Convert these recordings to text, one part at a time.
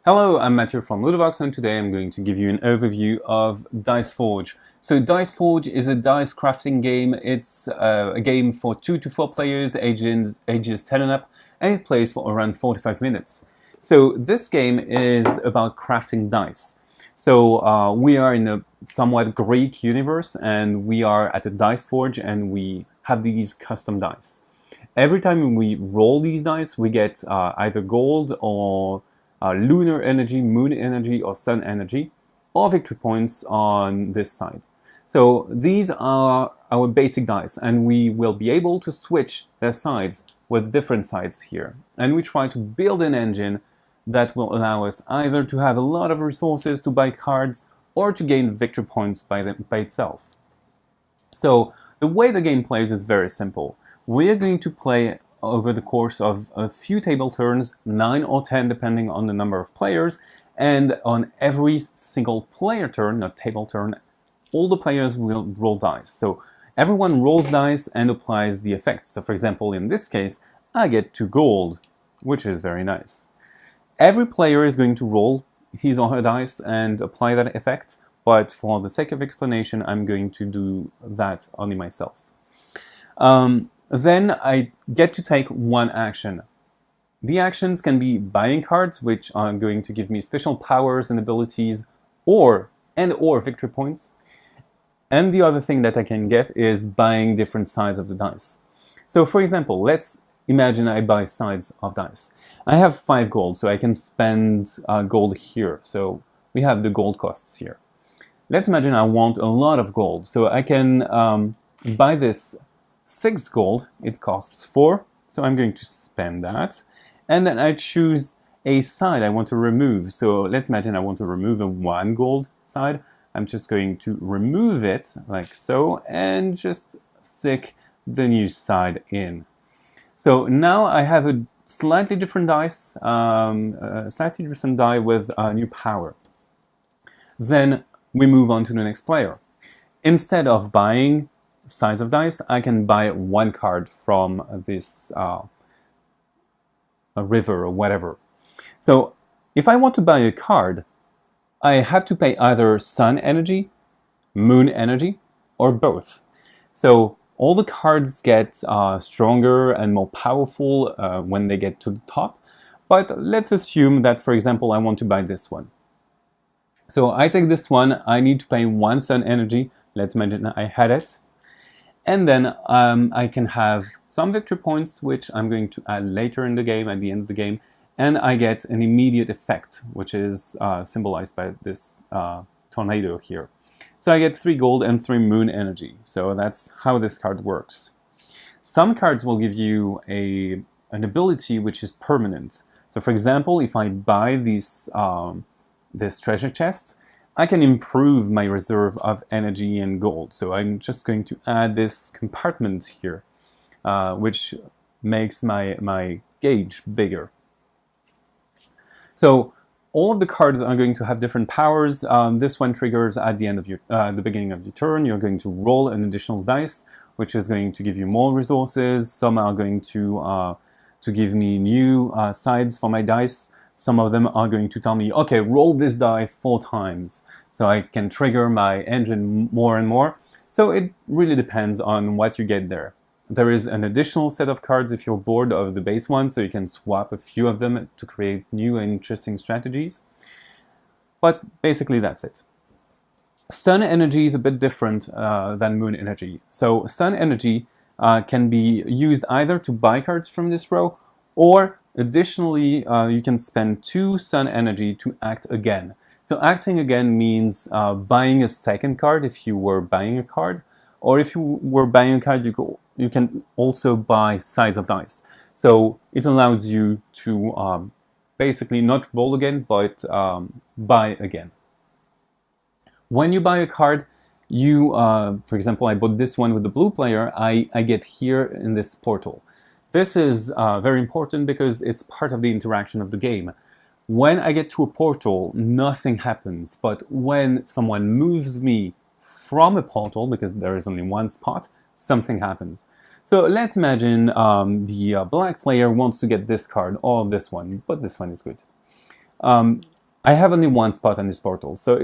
Hello, I'm Matthew from LudoChrono, and today I'm going to give you an overview of Dice Forge. So Dice Forge is a dice crafting game. It's a game for 2 to 4 players, ages 10 and up, and it plays for around 45 minutes. So this game is about crafting dice. So we are in a somewhat Greek universe, and we are at a Dice Forge, and we have these custom dice. Every time we roll these dice, we get either gold or lunar energy, moon energy, or sun energy, or victory points on this side. So these are our basic dice, and we will be able to switch their sides with different sides here. And we try to build an engine that will allow us either to have a lot of resources to buy cards or to gain victory points by itself. So the way the game plays is very simple. We are going to play over the course of a few table turns, 9 or 10 depending on the number of players, and on every single player turn, not table turn, all the players will roll dice. So everyone rolls dice and applies the effects. So for example, in this case, I get 2 gold, which is very nice. Every player is going to roll his or her dice and apply that effect, but for the sake of explanation, I'm going to do that only myself. Then I get to take one action. The actions can be buying cards, which are going to give me special powers and abilities, or victory points. And the other thing that I can get is buying different sides of the dice. So for example, let's imagine I buy sides of dice. I have 5 gold, so I can spend gold here. So we have the gold costs here. Let's imagine I want a lot of gold, so I can buy this 6 gold, it costs 4, so I'm going to spend that. And then I choose a side I want to remove. So let's imagine I want to remove a 1 gold side. I'm just going to remove it, like so, and just stick the new side in. So now I have a slightly different dice, a slightly different die with new power. Then we move on to the next player. Instead of buying sides of dice, I can buy 1 card from this a river or whatever. So if I want to buy a card, I have to pay either sun energy, moon energy, or both. So all the cards get stronger and more powerful when they get to the top, but let's assume that, for example, I want to buy this one. So I take this one, I need to pay 1 sun energy, let's imagine I had it. And then I can have some victory points, which I'm going to add later in the game, at the end of the game, and I get an immediate effect, which is symbolized by this tornado here. So I get 3 gold and 3 moon energy. So that's how this card works. Some cards will give you an ability which is permanent. So for example, if I buy this treasure chest, I can improve my reserve of energy and gold. So I'm just going to add this compartment here, which makes my gauge bigger. So all of the cards are going to have different powers. This one triggers at the end of the beginning of your turn. You're going to roll an additional dice, which is going to give you more resources. Some are going to give me new sides for my dice. Some of them are going to tell me, okay, roll this die 4 times, so I can trigger my engine more and more. So it really depends on what you get there. There is an additional set of cards if you're bored of the base one, so you can swap a few of them to create new and interesting strategies. But basically that's it. Sun energy is a bit different than moon energy. So sun energy can be used either to buy cards from this row, or additionally, you can spend 2 sun energy to act again. So acting again means buying a second card if you were buying a card, or if you were buying a card, you can also buy sides of dice. So it allows you to basically not roll again, but buy again. When you buy a card, you, for example, I bought this one with the blue player, I get here in this portal. This is very important because it's part of the interaction of the game. When I get to a portal, nothing happens, but when someone moves me from a portal, because there is only one spot, something happens. So let's imagine the black player wants to get this card, or this one, but this one is good. I have only one spot on this portal, so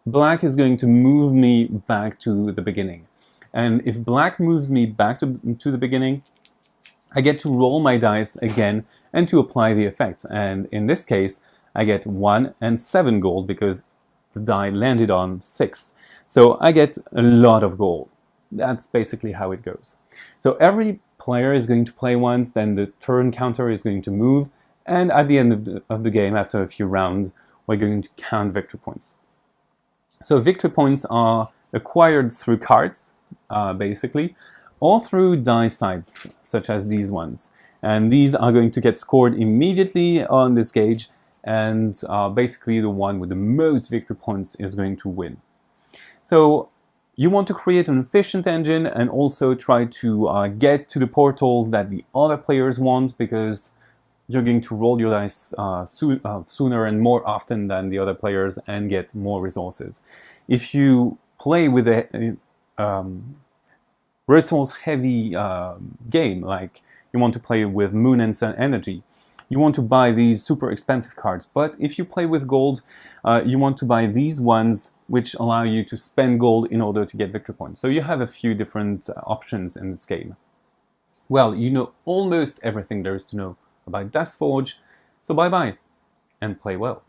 black is going to move me back to the beginning. And if black moves me back to the beginning, I get to roll my dice again and to apply the effects. And in this case, I get 1 and 7 gold because the die landed on 6. So I get a lot of gold. That's basically how it goes. So every player is going to play once, then the turn counter is going to move, and at the end of the game, after a few rounds, we're going to count victory points. So victory points are acquired through cards, basically, or through die sides, such as these ones. And these are going to get scored immediately on this gauge, and basically the one with the most victory points is going to win. So you want to create an efficient engine and also try to get to the portals that the other players want, because you're going to roll your dice sooner and more often than the other players and get more resources. If you play with a resource-heavy game, like you want to play with Moon and Sun Energy, you want to buy these super expensive cards. But if you play with gold, you want to buy these ones which allow you to spend gold in order to get victory points. So you have a few different options in this game. Well, you know almost everything there is to know about Dice Forge, so bye-bye and play well.